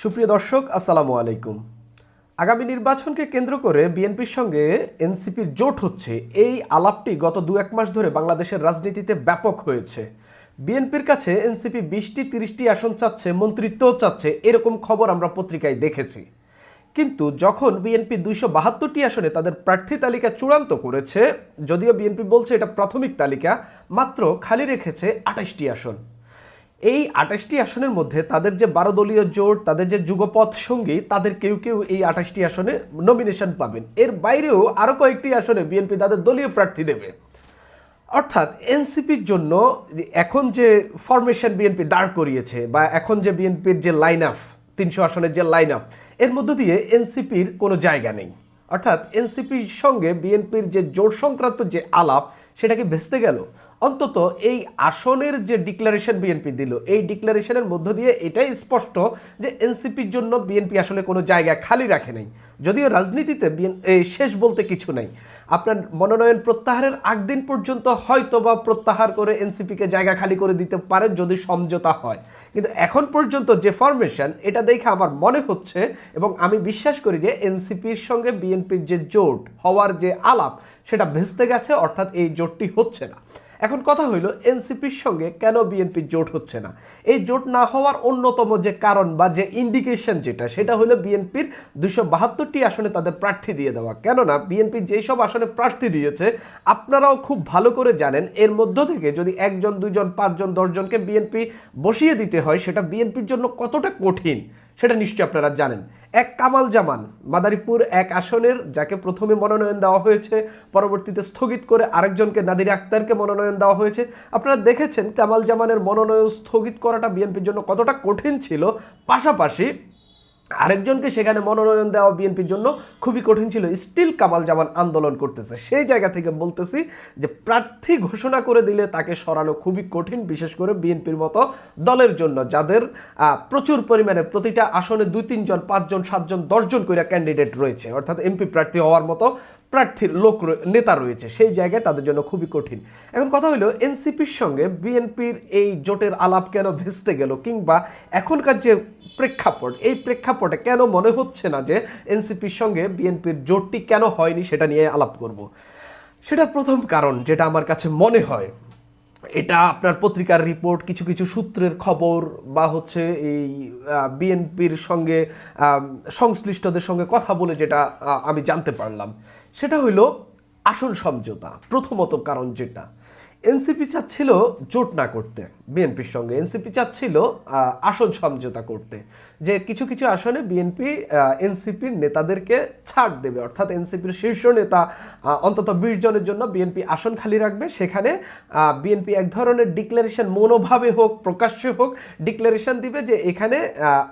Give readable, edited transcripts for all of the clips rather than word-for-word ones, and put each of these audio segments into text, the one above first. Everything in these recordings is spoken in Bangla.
সুপ্রিয় দর্শক আসসালামু আলাইকুম। আগামী নির্বাচনকে কেন্দ্র করে বিএনপির সঙ্গে এনসিপির জোট হচ্ছে, এই আলাপটি গত ২-১ মাস ধরে বাংলাদেশের রাজনীতিতে ব্যাপক হয়েছে। বিএনপির কাছে এনসিপি ২০টি-৩০টি আসন চাচ্ছে, মন্ত্রিত্বও চাচ্ছে, এরকম খবর আমরা পত্রিকায় দেখেছি। কিন্তু যখন বিএনপি ২৭২টি আসনে তাদের প্রার্থী তালিকা চূড়ান্ত করেছে, যদিও বিএনপি বলছে এটা প্রাথমিক তালিকা, মাত্র খালি রেখেছে ২৮টি আসন। এই ২৮টি আসনের মধ্যে তাদের যে ১২ দলীয় জোট, তাদের যে যুগপথ সঙ্গী, তাদের কেউ কেউ এই ২৮টি আসনে নমিনেশন পাবেন। এর বাইরেও আরও কয়েকটি আসনে বিএনপি তাদের দলীয় প্রার্থী দেবে। অর্থাৎ এনসিপির জন্য এখন যে ফরমেশন বিএনপি দাঁড় করিয়েছে, বা এখন যে বিএনপির যে লাইন আপ, ৩০০ আসনের যে লাইন আপ, এর মধ্য দিয়ে এনসিপির কোনো জায়গা নেই। অর্থাৎ এনসিপির সঙ্গে বিএনপির যে জোট সংক্রান্ত যে আলাপ, সেটাকে ভেস্তে গেল। অন্তত এই আসনের যে ডিক্লারেশন বিএনপি দিল, এই ডিক্লারেশনের মধ্য দিয়ে এটাই স্পষ্ট যে এনসিপির জন্য বিএনপি আসলে কোনো জায়গা খালি রাখে নাই। যদিও রাজনীতিতে শেষ বলতে কিছু নাই। আপনার মনোনয়ন প্রত্যাহারের আগদিন পর্যন্ত হয়তো বা প্রত্যাহার করে এনসিপিকে জায়গা খালি করে দিতে পারে যদি সমঝোতা হয়, কিন্তু এখন পর্যন্ত যে ফরমেশন, এটা দেখে আমার মনে হচ্ছে এবং আমি বিশ্বাস করি যে এনসিপির সঙ্গে বিএনপির যে জোট হওয়ার যে আলাপ, সেটা ভেস্তে গেছে। অর্থাৎ এই জোটটি হচ্ছে না। এখন কথা হইল, এনসিপির সঙ্গে কেন বিএনপির জোট হচ্ছে না? এই জোট না হওয়ার অন্যতম যে কারণ বা যে ইন্ডিকেশন যেটা, সেটা হলো বিএনপির ২৭২টি আসনে তাদের প্রার্থী দিয়ে দেওয়া। কেননা বিএনপি যেসব আসনে প্রার্থী দিয়েছে, আপনারাও খুব ভালো করে জানেন, এর মধ্য থেকে যদি ১ জন, ২ জন, ৫ জন, ১০ জনকে বিএনপি বসিয়ে দিতে হয়, সেটা বিএনপির জন্য কতটা কঠিন সেটা নিশ্চয়ই আপনারা জানেন। এক কামাল জামান মাদারীপুর ১ আসনের, যাকে প্রথমে মনোনয়ন দেওয়া হয়েছে, পরবর্তীতে স্থগিত করে আরেকজনকে, নাদিরা আক্তারকে মনোনয়ন দেওয়া হয়েছে। আপনারা দেখেছেন কামাল জামানের মনোনয়ন স্থগিত করাটা বিএনপির জন্য কতটা কঠিন ছিল। পাশাপাশি আরেকজনকে সেখানে মনোনয়ন দেওয়া বিএনপির জন্য খুবই কঠিন ছিল। স্টিল কামাল জামান আন্দোলন করতেছে। সেই জায়গা থেকে বলতেছি যে প্রার্থী ঘোষণা করে দিলে তাকে সরানো খুবই কঠিন, বিশেষ করে বিএনপির মতো দলের জন্য, যাদের প্রচুর পরিমাণে প্রতিটা আসনে ২-৩ জন, ৫ জন, ৭ জন, ১০ জন করে ক্যান্ডিডেট রয়েছে, অর্থাৎ এমপি প্রার্থী হওয়ার মতো প্রার্থীর নেতা রয়েছে। সেই জায়গায় তাদের জন্য খুবই কঠিন। এখন কথা হলো, এনসিপির সঙ্গে বিএনপির এই জোটের আলাপ কেন ভেস্তে গেল, কিংবা এখনকার যে প্রেক্ষাপট, এই প্রেক্ষাপটে কেন মনে হচ্ছে না যে এনসিপির সঙ্গে বিএনপির জোটটি কেন হয়নি, সেটা নিয়ে আলাপ করব। সেটার প্রথম কারণ যেটা আমার কাছে মনে হয়, এটা আপনার পত্রিকার রিপোর্ট, কিছু কিছু সূত্রের খবর, বা হচ্ছে এই বিএনপির সঙ্গে সংশ্লিষ্টদের সঙ্গে কথা বলে যেটা আমি জানতে পারলাম, সেটা হইল আসন সমঝোতা। প্রথমত কারণ যেটা, এনসিপি চাচ্ছিল জোট না করতে বিএনপির সঙ্গে, এনসিপি চাচ্ছিল আসন সমঝোতা করতে, যে কিছু কিছু আসনে বিএনপি এনসিপির নেতাদেরকে ছাড় দেবে। অর্থাৎ এনসিপির শীর্ষ নেতা অন্তত ২০ জনের জন্য বিএনপি আসন খালি রাখবে। সেখানে বিএনপি এক ধরনের ডিক্লারেশন, মনোভাবে হোক প্রকাশ্যে হোক, ডিক্লারেশন দিবে যে এখানে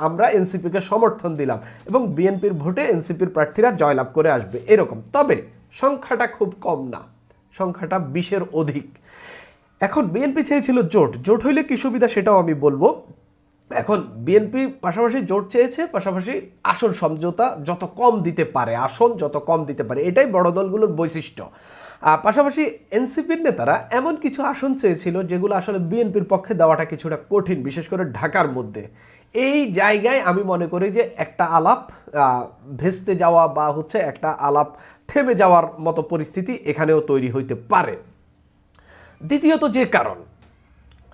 আমরা এনসিপিকে সমর্থন দিলাম এবং বিএনপির ভোটে এনসিপির প্রার্থীরা জয়লাভ করে আসবে, এরকম। তবে সংখ্যাটা খুব কম না, সংখ্যাটা ২০-এর অধিক। এখন বিএনপি চেয়েছিল জোট। জোট হইলে কি সুবিধা সেটাও আমি বলবো। এখন বিএনপি পাশাপাশি জোট চেয়েছে, পাশাপাশি আসন সমঝোতা যত কম দিতে পারে, আসন যত কম দিতে পারে, এটাই বড় দলগুলোর বৈশিষ্ট্য। পাশাপাশি এনসিপির নেতারা এমন কিছু আসন চেয়েছিল যেগুলো আসলে বিএনপির পক্ষে দেওয়াটা কিছুটা কঠিন, বিশেষ করে ঢাকার মধ্যে। এই জায়গায় আমি মনে করি যে একটা আলাপ ভেস্তে যাওয়া, বা হচ্ছে একটা আলাপ থেমে যাওয়ার মতো পরিস্থিতি এখানেও তৈরি হইতে পারে। দ্বিতীয়ত যে কারণ,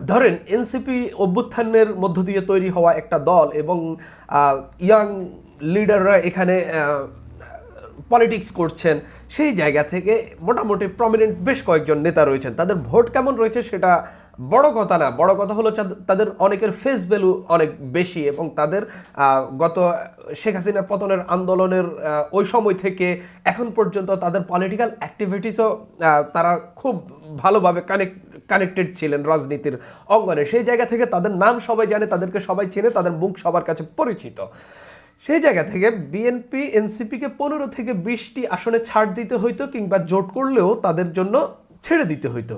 ধরেন এনসিপি অভ্যুত্থানের মধ্য দিয়ে তৈরি হওয়া একটা দল, এবং ইয়াং লিডাররা এখানে পলিটিক্স করছেন, সেই জায়গা থেকে মোটামুটি প্রমিনেন্ট বেশ কয়েকজন নেতা রয়েছেন। তাদের ভোট কেমন রয়েছে সেটা বড় কথা না, বড় কথা হলো তাদের অনেকের ফেস ভ্যালু অনেক বেশি, এবং তাদের গত শেখ হাসিনার পতনের আন্দোলনের ওই সময় থেকে এখন পর্যন্ত তাদের পলিটিক্যাল অ্যাক্টিভিটিসও তারা খুব ভালোভাবে কানেক্টেড ছিলেন রাজনীতির অঙ্গনে। সেই জায়গা থেকে তাদের নাম সবাই জানে, তাদেরকে সবাই চেনে, তাদের মুখ সবার কাছে পরিচিত। সেই জায়গা থেকে বিএনপি এনসিপিকে ১৫ থেকে ২০টি আসনে ছাড় দিতে হইতো, কিংবা জোট করলেও তাদের জন্য ছেড়ে দিতে হইতো।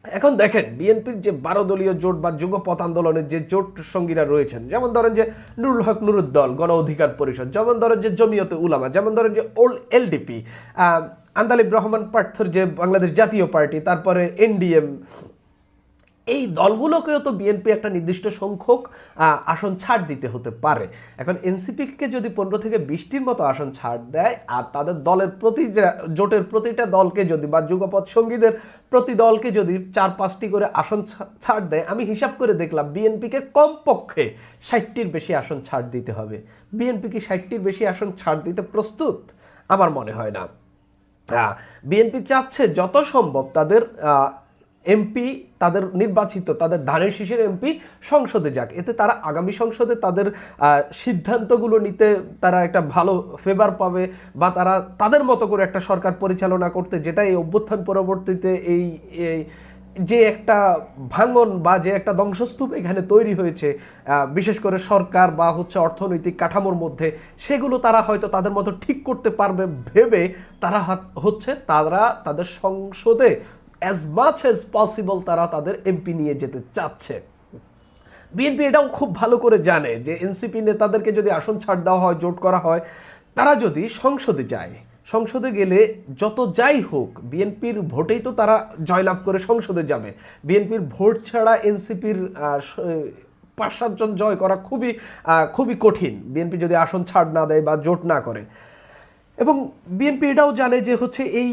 এখন দেখেন, বিএনপির যে ১২ দলীয় জোট বা যুগপথ আন্দোলনের যে জোট সঙ্গীরা রয়েছেন, যেমন ধরেন যে নুরুল হক নুরুদ্দল, গণ অধিকার পরিষদ, যেমন ধরেন যে জমিয়তে উলামা, যেমন ধরেন যে ওল্ড এলডিপি, আন্দালিব রহমান পার্থর যে বাংলাদেশ জাতীয় পার্টি, তারপরে এনডিএম, এই দলগুলোকেও তো বিএনপি একটা নির্দিষ্ট সংখ্যক আসন ছাড় দিতে হতে পারে। এখন এনসিপিকে যদি 15 থেকে 20টির মতো আসন ছাড় দেয়, আর তাদের দলের জোটের প্রতিটা দলকে যদি বা যুগপৎ সঙ্গীদের প্রতি দলকে যদি 4-5টি করে আসন ছাড় দেয়, আমি হিসাব করে দেখলাম বিএনপিকে কমপক্ষে 60টির বেশি আসন ছাড় দিতে হবে। বিএনপি কি 60টির বেশি আসন ছাড় দিতে প্রস্তুত? আমার মনে হয় না। বিএনপি চাচ্ছে যত সম্ভব তাদের এমপি, তাদের নির্বাচিত, তাদের ধানের শীষের এমপি সংসদে যাক, এতে তারা আগামী সংসদে তাদের সিদ্ধান্তগুলো নিতে তারা একটা ভালো ফেভার পাবে, বা তারা তাদের মতো করে একটা সরকার পরিচালনা করতে, যেটা এই অভ্যুত্থান পরবর্তীতে এই যে একটা ভাঙন বা যে একটা ধ্বংসস্তূপ এখানে তৈরি হয়েছে, বিশেষ করে সরকার বা হচ্ছে অর্থনৈতিক কাঠামোর মধ্যে, সেগুলো তারা হয়তো তাদের মতো ঠিক করতে পারবে ভেবে তারা তারা তাদের সংসদে অ্যাজ মাচ অ্যাজ পসিবল তারা তাদের এমপি নিয়ে যেতে চাচ্ছে। বিএনপি এটাও খুব ভালো করে জানে যে এনসিপি নেতাদেরকে যদি আসন ছাড় দেওয়া হয়, জোট করা হয়, তারা যদি সংসদে যায়, সংসদে গেলে যত যাই হোক বিএনপির ভোটেই তো তারা জয়লাভ করে সংসদে যাবে। বিএনপির ভোট ছাড়া এনসিপির 5-7 জন জয় করা খুবই কঠিন, বিএনপি যদি আসন ছাড় না দেয় বা জোট না করে। এবং বিএনপি এটাও জানে যে হচ্ছে এই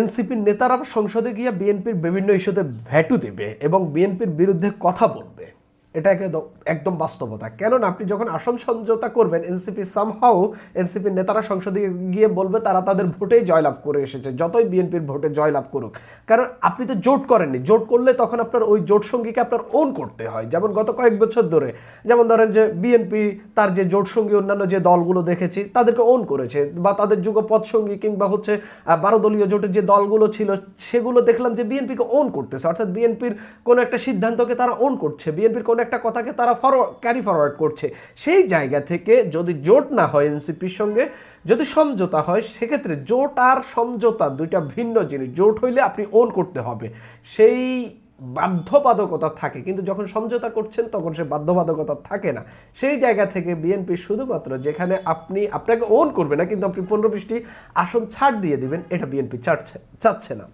এনসিপির নেতারা সংসদে গিয়ে বিএনপির বিভিন্ন ইস্যুতে ভ্যাটু দেবে এবং বিএনপির বিরুদ্ধে কথা বলবে। এটা একদম বাস্তবতা। কেননা আপনি যখন আসন সমঝোতা করবেন, এনসিপির নেতারা সংসদে গিয়ে বলবে তারা তাদের ভোটেই জয়লাভ করে এসেছে, যতই বিএনপির ভোটে জয়লাভ করুক। কারণ আপনি তো জোট করেননি, জোট করলে তখন আপনার ওই জোট সঙ্গীকে আপনার ওন করতে হয়। যেমন গত কয়েক বছর ধরে, যেমন ধরেন যে বিএনপি তার যে জোট সঙ্গী অন্যান্য যে দলগুলো দেখেছি তাদেরকে ওন করেছে, বা তাদের যুগপৎ সঙ্গী কিংবা হচ্ছে 12 দলীয় জোটের যে দলগুলো ছিল সেগুলো দেখলাম যে বিএনপিকে ওন করতেছে, অর্থাৎ বিএনপির কোনো একটা সিদ্ধান্তকে তারা ওন করছে, বিএনপির কোনো একটা কথাকে তারা ক্যারি ফরওয়ার্ড করছে। সেই জায়গা থেকে যদি জোট না হয় এনসিপির সঙ্গে, যদি সমঝোতা হয়, সেক্ষেত্রে জোট আর সমঝোতা দুইটা ভিন্ন জিনিস। জোট হইলে আপনি ওন করতে হবে, সেই বাধ্যবাধকতা থাকে, কিন্তু যখন সমঝোতা করছেন তখন সে বাধ্যবাধকতা থাকে না। সেই জায়গা থেকে বিএনপি শুধুমাত্র যেখানে আপনাকে ওন করবে না, কিন্তু আপনি 15-20টি আসন ছাড় দিয়ে দিবেন, এটা বিএনপি চাচ্ছে না।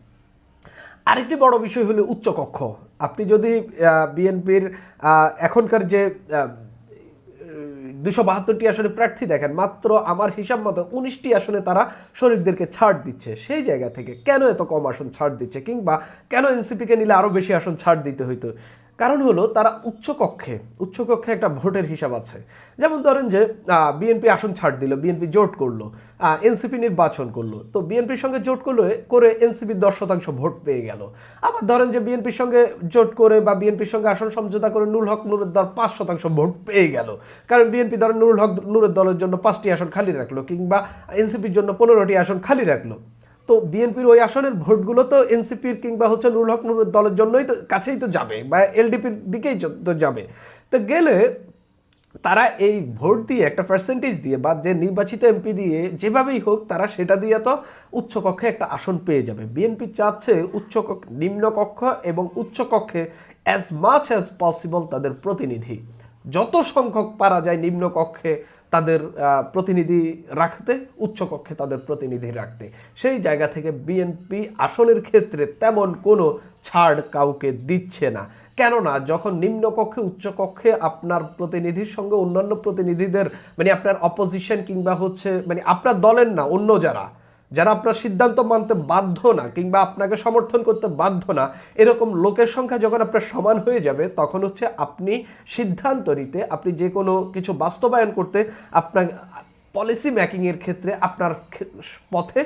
আরেকটি বড় বিষয় হলো উচ্চকক্ষ। আপনি যদি বিএনপির এখনকার যে 272টি আসনে প্রার্থী দেখেন, মাত্র আমার হিসাব মতো 19টি আসনে তারা শরীরদেরকে ছাড় দিচ্ছে। সেই জায়গা থেকে কেন এত কম আসন ছাড় দিচ্ছে, কিংবা কেন এনসিপিকে নিলে আরও বেশি আসন ছাড় দিতে হইতো? কারণ হলো তারা উচ্চকক্ষে একটা ভোটের হিসাব আছে। যেমন ধরেন যে বিএনপি আসন ছাড় দিল, বিএনপি জোট করলো, এনসিপি নির্বাচন করলো, তো বিএনপির সঙ্গে জোট করে এনসিপির 10% ভোট পেয়ে গেল। আবার ধরেন যে বিএনপির সঙ্গে জোট করে বা বিএনপির সঙ্গে আসন সমঝোতা করে নুরুল হক নুরের দল 5% ভোট পেয়ে গেল, কারণ বিএনপি ধরেন নুরুল হক নুরের দলের জন্য 5টি আসন খালি রাখলো, কিংবা এনসিপির জন্য 15টি আসন খালি রাখলো। তো বিএনপির ওই আসনের ভোটগুলো তো এনসিপির কিংবা হচ্ছে নুরুল হক নুরের দলের জন্যই তো কাছেই তো যাবে, বা এলডিপির দিকেই তো যাবে। তো গেলে তারা এই ভোট দিয়ে একটা পার্সেন্টেজ দিয়ে বা যে নির্বাচিত এমপি দিয়ে যেভাবেই হোক তারা সেটা দিয়ে তো উচ্চকক্ষে একটা আসন পেয়ে যাবে। বিএনপি চাচ্ছে নিম্নকক্ষ এবং উচ্চকক্ষে অ্যাজ মাচ অ্যাজ পসিবল তাদের প্রতিনিধি যত সংখ্যক পারা যায় নিম্নকক্ষে তাদের প্রতিনিধি রাখতে, উচ্চকক্ষে তাদের প্রতিনিধি রাখতে। সেই জায়গা থেকে বিএনপি আসনের ক্ষেত্রে তেমন কোনো ছাড় কাউকে দিচ্ছে না। কেননা যখন নিম্নকক্ষে উচ্চকক্ষে আপনার প্রতিনিধির সঙ্গে অন্যান্য প্রতিনিধিদের, মানে আপনার অপোজিশন কিংবা হচ্ছে মানে আপনার দলের না, অন্য যারা আপনার সিদ্ধান্ত মানতে বাধ্য না কিংবা আপনাকে সমর্থন করতে বাধ্য না, এরকম লোকের সংখ্যা যখন আপনার সমান হয়ে যাবে, তখন হচ্ছে আপনি সিদ্ধান্ত নিতে, আপনি যে কোনো কিছু বাস্তবায়ন করতে, আপনার পলিসি মেকিংয়ের ক্ষেত্রে আপনার পথে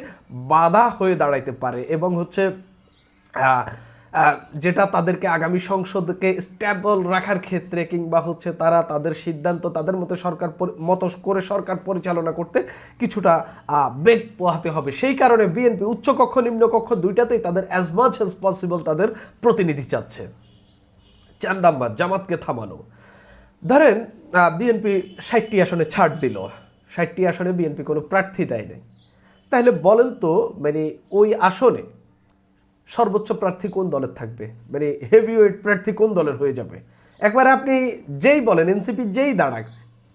বাধা হয়ে দাঁড়াইতে পারে, এবং হচ্ছে যেটা তাদেরকে আগামী সংসদকে স্ট্যাবল রাখার ক্ষেত্রে কিংবা হচ্ছে তারা তাদের সিদ্ধান্ত তাদের মতো সরকার পরিচালনা করতে কিছুটা বেগ পোহাতে হবে। সেই কারণে বিএনপি উচ্চকক্ষ নিম্নকক্ষ দুইটাতেই তাদের অ্যাজ মাচ অ্যাজ পসিবল তাদের প্রতিনিধি চাচ্ছে। 4 নাম্বার, জামাতকে থামানো। ধরেন বিএনপি 60টি আসনে ছাড় দিল, 60টি আসনে বিএনপি কোনো প্রার্থী দেয় নাই, তাহলে বলেন তো মানে ওই আসনে সর্বোচ্চ প্রার্থী কোন দলের থাকবে, মানে হেভিওয়েট প্রার্থী কোন দলের হয়ে যাবে? একবার আপনি যেই বলেন এনসিপি যেই দাঁড়াক,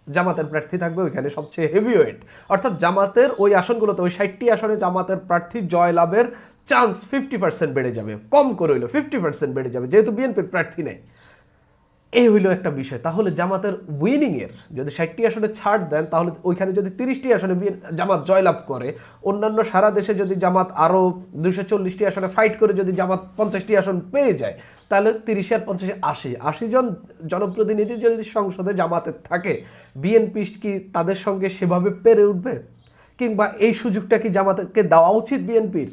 জামাতের প্রার্থী থাকবে ওইখানে সবচেয়ে হেভিওয়েট, অর্থাৎ জামাতের ওই আসনগুলোতে, ওই 60টি আসনে জামাতের প্রার্থী জয়লাভের চান্স 50% বেড়ে যাবে, কম করে হইলো 50% বেড়ে যাবে, যেহেতু বিএনপির প্রার্থী নেই। এই হইল একটা বিষয়। তাহলে জামাতের উইনিংয়ের যদি 60টি আসনে ছাড় দেন, তাহলে ওইখানে যদি 30টি আসনে জামাত জয়লাভ করে, অন্যান্য সারা দেশে যদি জামাত আরও 240টি আসনে ফাইট করে যদি জামাত 50টি আসন পেয়ে যায়, তাহলে 30 আর 50 80 জন জনপ্রতিনিধি যদি সংসদে জামাতের থাকে, বিএনপি কি তাদের সঙ্গে সেভাবে পেরে উঠবে? কিংবা এই সুযোগটা কি জামাতকে দেওয়া উচিত বিএনপির?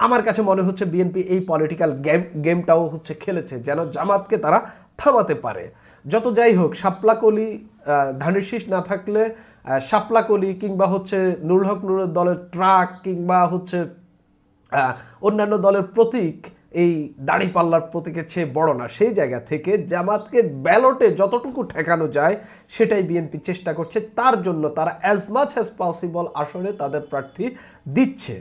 আমার কাছে মনে হচ্ছে বিএনপি এই পলিটিক্যাল গেমটাও হচ্ছে খেলেছে, যেন জামাতকে তারা থামাতে পারে। যত যাই হোক, শাপলাকলি ধানের শীষ না থাকলে শাপলাকলি কিংবা হচ্ছে নুরুল হক নুরের দলের ট্রাক কিংবা হচ্ছে অন্যান্য দলের প্রতীক এই দাড়িপাল্লার প্রতীকের চেয়ে বড় না। সেই জায়গা থেকে জামাতকে ব্যালটে যতটুকু ঠেকানো যায় সেটাই বিএনপি চেষ্টা করছে। তার জন্য তারা অ্যাজ মাচ অ্যাজ পসিবল আসলে তাদের প্রার্থী দিচ্ছে।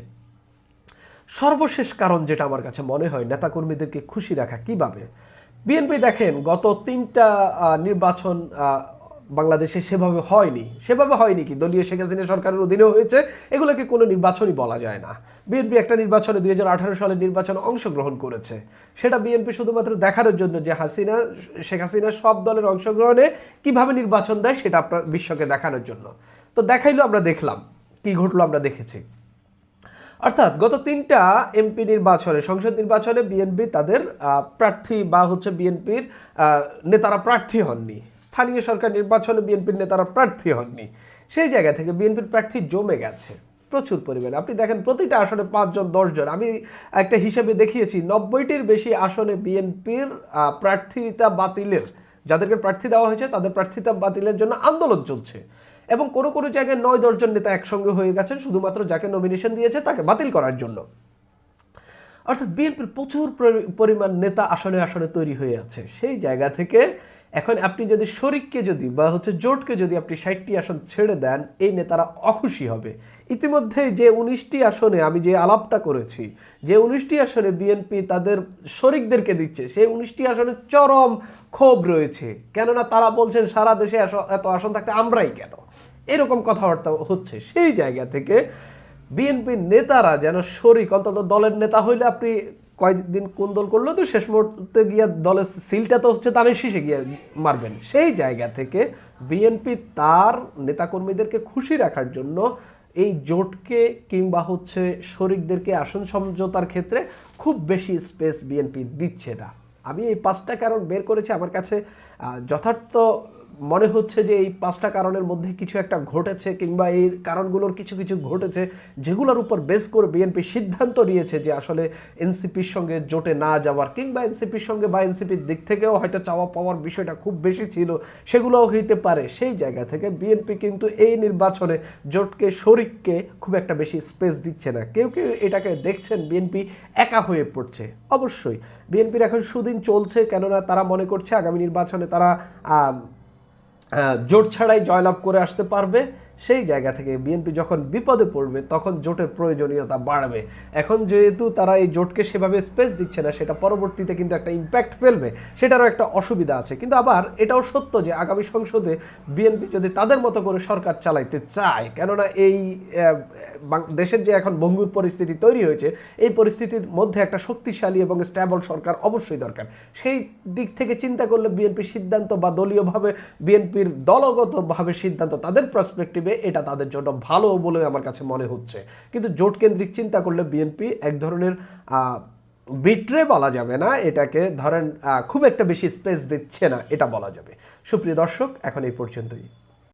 সর্বশেষ কারণ যেটা আমার কাছে মনে হয় নেতাকর্মীদেরকে খুশি রাখা কিভাবে, বিএনপি দেখেন গত 3টা নির্বাচন বাংলাদেশে সেভাবে হয়নি কি দলীয় শেখ হাসিনা সরকারের অধীনেও হয়েছে, এগুলোকে কোনো নির্বাচনই বলা যায় না। বিএনপি একটা নির্বাচনে 2018 সালের নির্বাচনে অংশগ্রহণ করেছে, সেটা বিএনপি শুধুমাত্র দেখানোর জন্য যে শেখ হাসিনা সব দলের অংশগ্রহণে কিভাবে নির্বাচন দেয় সেটা আপনার বিশ্বকে দেখানোর জন্য। তো দেখাইলো, আমরা দেখলাম কি ঘটলো, আমরা দেখেছি। অর্থাৎ গত 3টা এমপি নির্বাচনে, সংসদ নির্বাচনে বিএনপি তাদের প্রার্থী বা হচ্ছে বিএনপির নেতারা প্রার্থী হননি। স্থানীয় সরকার নির্বাচনে বিএনপির নেতারা প্রার্থী হননি। সেই জায়গা থেকে বিএনপির প্রার্থী জমে গেছে প্রচুর পরিমাণে। আপনি দেখেন প্রতিটা আসনে 5 জন 10 জন, আমি একটা হিসাবে দেখিয়েছি 90টির বেশি আসনে বিএনপির প্রার্থিতা বাতিলের, যাদেরকে প্রার্থী দেওয়া হয়েছে তাদের প্রার্থিতা বাতিলের জন্য আন্দোলন চলছে। এবং কোনো কোনো জায়গায় 9-10 জন নেতা একসঙ্গে হয়ে গেছেন শুধুমাত্র যাকে নমিনেশন দিয়েছে তাকে বাতিল করার জন্য। অর্থাৎ বিএনপির প্রচুর পরিমাণ নেতা আসনে আসনে তৈরি হয়ে আছে। সেই জায়গা থেকে এখন আপনি যদি শরিককে যদি বা হচ্ছে জোটকে যদি আপনি 60টি আসন ছেড়ে দেন, এই নেতারা অখুশি হবে। ইতিমধ্যে যে 19টি আসনে আমি যে আলাপটা করেছি, যে 19টি আসনে বিএনপি তাদের শরিকদেরকে দিচ্ছে, সেই 19টি আসনে চরম ক্ষোভ রয়েছে। কেননা তারা বলছেন সারা দেশে এত আসন থাকতে আমরাই কেন, এরকম কথাবার্তা হচ্ছে। সেই জায়গা থেকে বিএনপির নেতারা যেন শরিক, অন্তত দলের নেতা হইলে আপনি কয়েকদিন কোন দল করলো তো শেষ মুহূর্তে গিয়ে দলের সিলটা তো হচ্ছে তানের শীষে গিয়ে মারবেন। সেই জায়গা থেকে বিএনপি তার নেতাকর্মীদেরকে খুশি রাখার জন্য এই জোটকে কিংবা হচ্ছে শরিকদেরকে আসন সমঝোতার ক্ষেত্রে খুব বেশি স্পেস বিএনপি দিচ্ছে না। আমি এই 5টা কারণ বের করেছি, আমার কাছে যথার্থ মনে হচ্ছে যে এই 5টা কারণের মধ্যে কিছু একটা ঘটেছে কিংবা এই কারণগুলোর কিছু কিছু ঘটেছে যেগুলোর উপর বেস করে বিএনপি সিদ্ধান্ত নিয়েছে যে আসলে এনসিপির সঙ্গে জোটে না যাওয়ার, কিংবা এনসিপির সঙ্গে বা এনসিপির দিক থেকেও হয়তো চাওয়া পাওয়ার বিষয়টা খুব বেশি ছিল, সেগুলোও হইতে পারে। সেই জায়গা থেকে বিএনপি কিন্তু এই নির্বাচনে জোটকে শরিককে খুব একটা বেশি স্পেস দিচ্ছে না। কেউ কেউ এটাকে দেখছেন বিএনপি একা হয়ে পড়ছে। অবশ্যই বিএনপির এখন সুদিন চলছে, কেননা তারা মনে করছে আগামী নির্বাচনে তারা জোট ছাড়াই জয়লাভ করে আসতে পারবে। সেই জায়গা থেকে বিএনপি যখন বিপদে পড়বে তখন জোটের প্রয়োজনীয়তা বাড়বে। এখন যেহেতু তারা এই জোটকে সেভাবে স্পেস দিচ্ছে না, সেটা পরবর্তীতে কিন্তু একটা ইম্প্যাক্ট ফেলবে, সেটারও একটা অসুবিধা আছে। কিন্তু আবার এটাও সত্য যে আগামী সংসদে বিএনপি যদি তাদের মতো করে সরকার চালাইতে চায়, কেননা এই দেশের যে এখন ভঙ্গুর পরিস্থিতি তৈরি হয়েছে, এই পরিস্থিতির মধ্যে একটা শক্তিশালী এবং স্ট্যাবল সরকার অবশ্যই দরকার। সেই দিক থেকে চিন্তা করলে বিএনপির সিদ্ধান্ত বা দলীয়ভাবে বিএনপির দলগতভাবে সিদ্ধান্ত তাদের পার্সপেক্টিভে এটা তাদের জন্য ভালো বলে আমার কাছে মনে হচ্ছে। কিন্তু জোট কেন্দ্রিক চিন্তা করলে বিএনপি এক ধরনের বিট্রে বলা যাবে না, এটাকে ধরেন খুব একটা বেশি স্পেস দিচ্ছে না এটা বলা যাবে। সুপ্রিয় দর্শক, এখন এই পর্যন্তই।